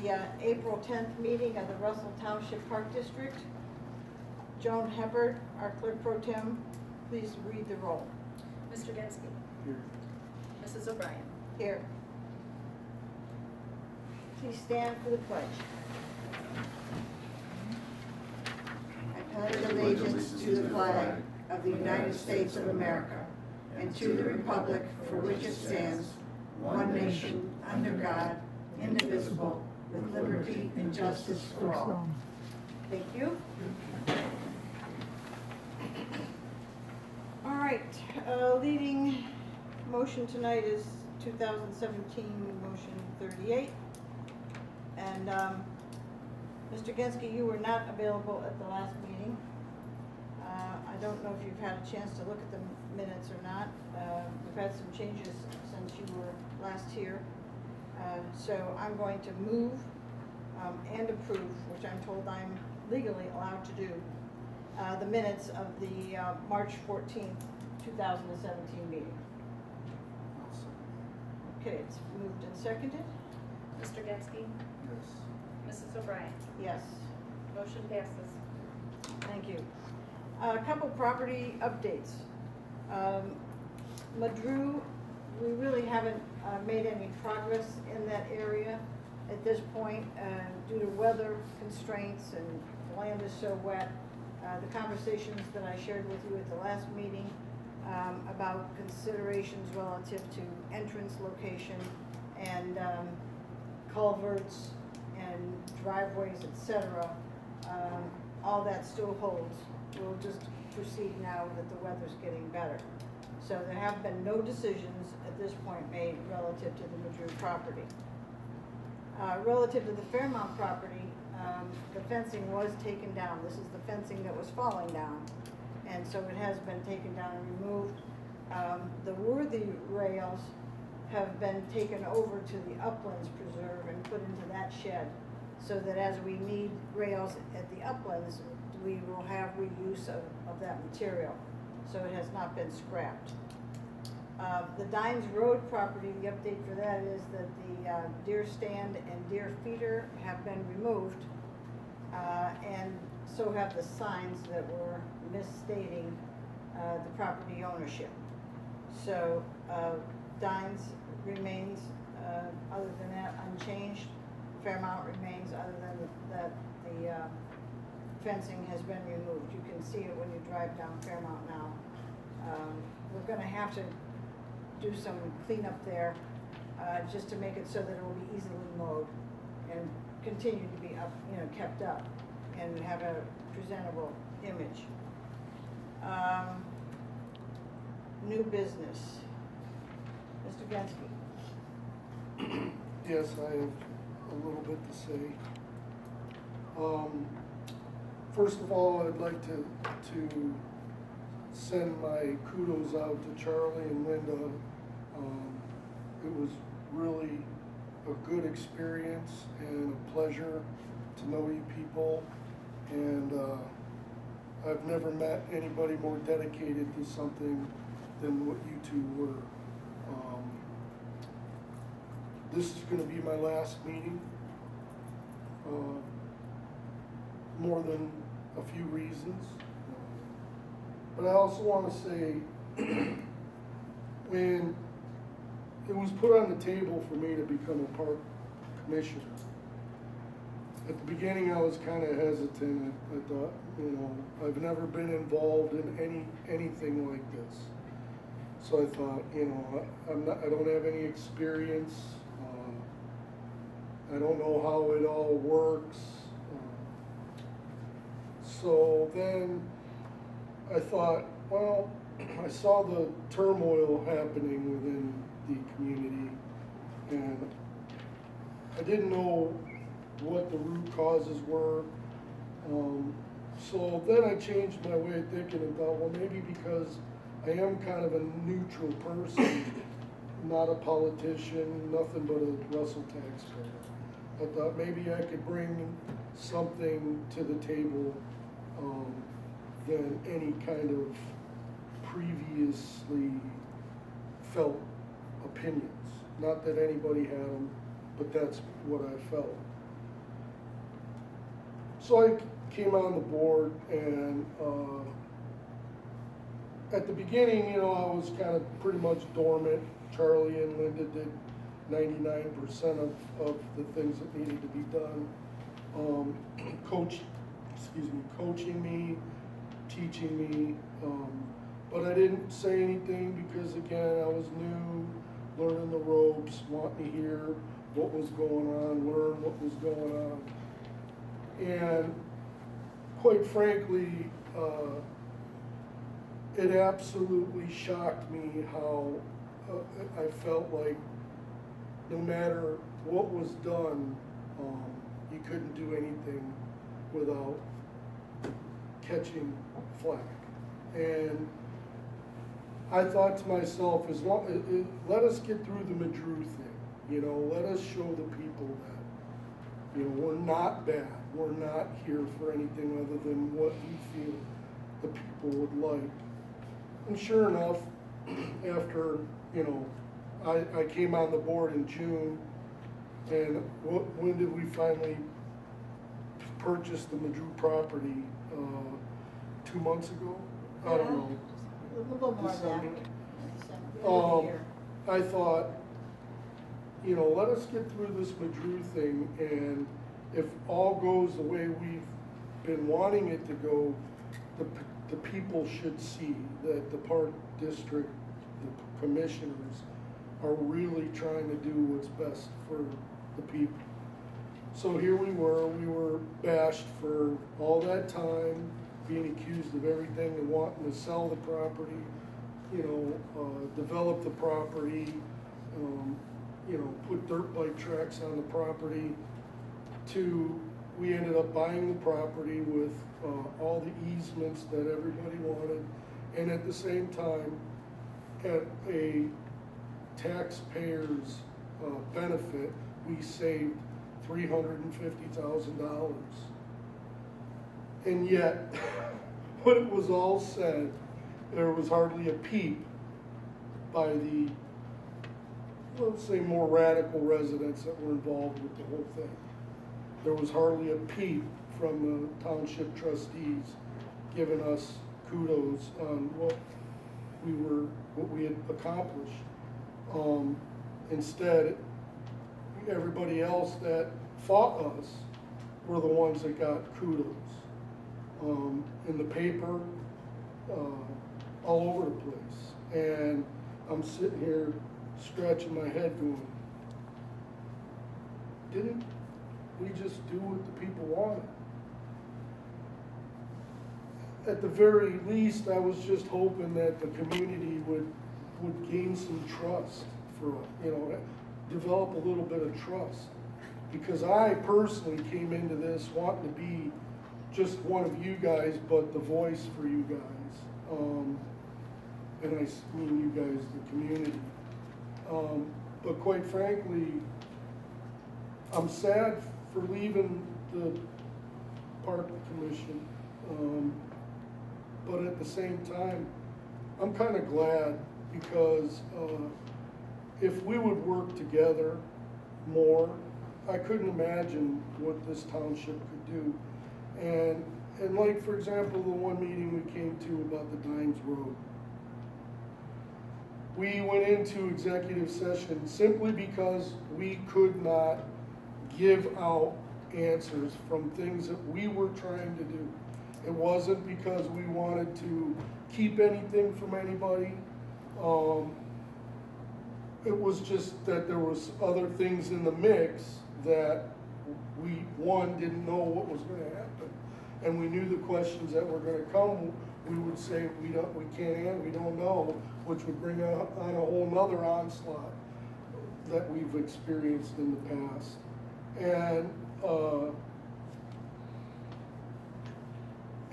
the April 10th meeting of the Russell Township Park District. Joan Hubbard, our clerk pro tem, please read the roll. Mr. Genske. Here. Mrs. O'Brien. Here. Please stand for the pledge. I pledge allegiance to the flag of the United States of America and to the republic for which it stands, one nation, under God, indivisible, with liberty and justice for all. Thank you. All right, leading motion tonight is 2017 motion 38. And Mr. Genske, you were not available at the last meeting. I don't know if you've had a chance to look at the minutes or not. We've had some changes since you were last here. So I'm going to move and approve, which I'm told I'm legally allowed to do, the minutes of the March 14th, 2017 meeting. Okay, it's moved and seconded. Mr. Genske. Yes. Mrs. O'Brien. Yes, Motion passes. thank you. A couple property updates. Madru, we really haven't made any progress in that area at this point due to weather constraints, and the land is so wet. The conversations that I shared with you at the last meeting about considerations relative to entrance location and culverts and driveways, etc. All that still holds. We'll just proceed now that the weather's getting better. So there have been no decisions at this point made relative to the Madru property. Relative to the Fairmount property, the fencing was taken down. This is the fencing that was falling down, and so it has been taken down and removed. The worthy rails have been taken over to the Uplands Preserve and put into that shed, so that as we need rails at the Uplands, we will have reuse of that material. So it has not been scrapped. The Dines Road property, the update for that is that the deer stand and deer feeder have been removed, and so have the signs that were misstating the property ownership. So Dines remains, other than that, unchanged. Fairmount remains, other than that the fencing has been removed. You can see it when you drive down Fairmount now. We're going to have to do some cleanup there just to make it so that it will be easily mowed and continue to be up, kept up and have a presentable image. New business. Mr. Genske. Yes, I have a little bit to say. First of all, I'd like to send my kudos out to Charlie and Linda. It was really a good experience and a pleasure to know you people, and I've never met anybody more dedicated to something than what you two were. This is going to be my last meeting, more than a few reasons. But I also want to say, when it was put on the table for me to become a park commissioner, at the beginning I was kind of hesitant. I thought, I've never been involved in anything like this. So I thought, I don't have any experience. I don't know how it all works. So then I thought, well, I saw the turmoil happening within the community, and I didn't know what the root causes were. So then I changed my way of thinking and thought, well, maybe because I am kind of a neutral person, not a politician, nothing but a Russell taxpayer. I thought maybe I could bring something to the table than any kind of previously felt opinions. Not that anybody had them, but that's what I felt. So I came on the board, and at the beginning, I was kind of pretty much dormant. Charlie and Linda did 99% of the things that needed to be done. Coaching me, teaching me, but I didn't say anything because, again, I was new, learning the ropes, wanting to hear what was going on, learn what was going on. And quite frankly, it absolutely shocked me how I felt like no matter what was done, you couldn't do anything without catching flack. And I thought to myself, let us get through the Madru thing, let us show the people that, we're not bad. We're not here for anything other than what we feel the people would like. And sure enough, after, I came on the board in June, and when did we finally purchase the Madru property? 2 months ago? I don't know. A little more than that. December. December. I thought, let us get through this Madru thing, and if all goes the way we've been wanting it to go, the people should see that the park district, the commissioners, are really trying to do what's best for the people. So here we were bashed for all that time, being accused of everything and wanting to sell the property, develop the property, put dirt bike tracks on the property, to we ended up buying the property with all the easements that everybody wanted, and at the same time, at a taxpayer's benefit, we saved $350,000. And yet, when it was all said, there was hardly a peep by the, let's say, more radical residents that were involved with the whole thing. There was hardly a peep from the township trustees giving us kudos on what we had accomplished. Instead, everybody else that fought us were the ones that got kudos. In the paper, all over the place. And I'm sitting here scratching my head going, didn't we just do what the people wanted? At the very least, I was just hoping that the community would gain some trust for, develop a little bit of trust. Because I personally came into this wanting to be just one of you guys, but the voice for you guys. And I mean you guys, the community. But quite frankly, I'm sad for leaving the park commission. But at the same time, I'm kind of glad because if we would work together more, I couldn't imagine what this township could do. And like, for example, the one meeting we came to about the Dines Road. We went into executive session simply because we could not give out answers from things that we were trying to do. It wasn't because we wanted to keep anything from anybody. It was just that there was other things in the mix that we, one, didn't know what was gonna happen. And we knew the questions that were gonna come, we would say, we can't, we don't know, which would bring on a whole nother onslaught that we've experienced in the past.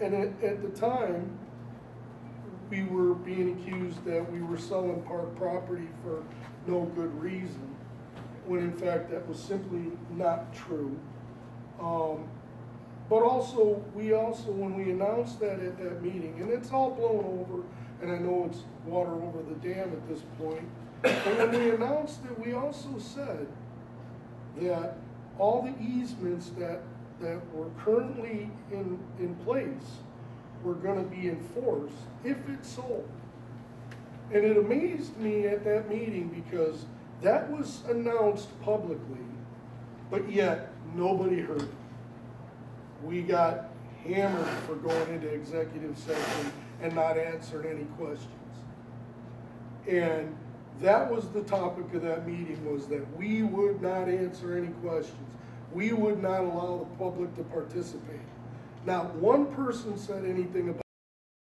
And at the time, we were being accused that we were selling park property for no good reason, when in fact that was simply not true. But also, when we announced that at that meeting, and it's all blown over, and I know it's water over the dam at this point, but when we announced it, we also said that all the easements that that were currently in place were gonna be enforced if it's sold. And it amazed me at that meeting because that was announced publicly, but yet nobody heard it. We got hammered for going into executive session and not answering any questions. And that was the topic of that meeting, was that we would not answer any questions. We would not allow the public to participate. Not one person said anything about